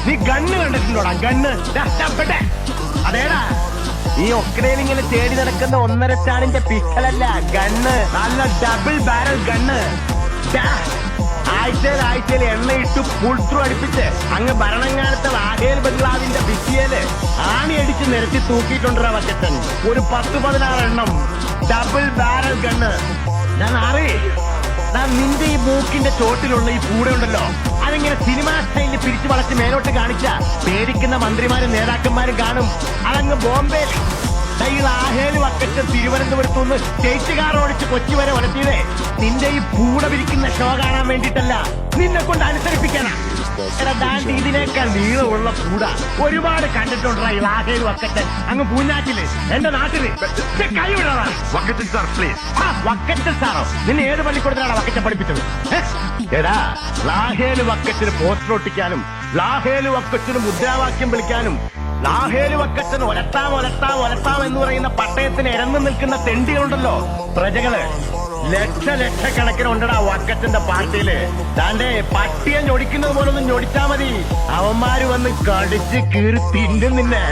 നീ gun കണ്ടിട്ടുണ്ടോടാ? Gun അതേടാ, ഈ ഒക്കടയിൽ ഇങ്ങനെ തേടി നടക്കുന്ന 1.5 സ്റ്റാറിന്റെ പിസ്റ്റലല്ല, ഗണ്ണ്. നല്ല ഡബിൾ ബാരൽ ഗണ്ണ്. ആഴ്ചയിൽ എണ്ണയിട്ട് പുൾത്രൂ അടുപ്പിച്ച് അങ്ങ് ഭരണങ്ങാനത്തെ ലാഹേൽ ബംഗ്ലാവിന്റെ ഭിത്തിയേല് ആണിയടിച്ച് നിരത്തി തൂക്കിയിട്ടുണ്ടാ വക്കത്തൻ. ഒരു 10-16 എണ്ണം ഡബിൾ ബാരൽ ഗണ്ണ്. ഞാൻ നിന്റെ ഈ മൂക്കിന്റെ ചോട്ടിലുള്ള ഈ പൂട ഉണ്ടല്ലോ, അതിങ്ങനെ സിനിമാ സ്റ്റൈലിൽ പിരിച്ചു വളച്ച് മേലോട്ട് കാണിച്ച പേടിക്കുന്ന മന്ത്രിമാരും നേതാക്കന്മാരും കാണും. അതങ്ങ് ബോംബെ ഈ ലാഹേല് വക്കറ്റ് തിരുവനന്തപുരത്ത് നിന്ന് സ്റ്റേറ്റ് കാർ ഓടിച്ച് കൊച്ചി വരെ വളർത്തിയതേ നിന്റെ ഈ പൂട പിരിക്കുന്ന ഷോ കാണാൻ വേണ്ടിയിട്ടല്ല, നിന്നെ കൊണ്ട് അനുസരിപ്പിക്കാനാ. ദാണ്ടി ഇതിനേക്കാൾ നീളമുള്ള പൂട ഒരുപാട് കണ്ടിട്ടുണ്ടാ ഈ ലാഹേല് വക്കറ്റ് അങ്ങ് പൂഞ്ഞാറ്റില്, എന്റെ നാട്ടില്. കൈ വിടാ വക്കറ്റ് സാർ, പ്ലീസ്. വക്കറ്റ് സാറോ? നിന്നെ ഏത് പള്ളിക്കൂടത്തിലാണ് വക്കറ്റ് പഠിപ്പിച്ചത്? എടാ, ലാഹേല് വക്കറ്റിന് പോസ്റ്റർ ഒട്ടിക്കാനും ലാഹേല് വക്കറ്റിന് മുദ്രാവാക്യം വിളിക്കാനും ലാഹേല് വക്കറ്റിന് ഒലത്താം എന്ന് പറയുന്ന പട്ടയത്തിന് ഇരന്നു നിൽക്കുന്ന തെണ്ടികളുണ്ടല്ലോ, പ്രജകള്. ലക്ഷക്കണക്കിന് ഉണ്ടടാ വക്കറ്റിന്റെ പാർട്ടിയില്. താന്റെ പട്ടിയെ ഞൊടിക്കുന്നത് പോലൊന്നും ഞൊടിച്ചാ മതി, അവന്മാര് വന്ന് കടിച്ച് കീറി തിന്നും നിന്നെ.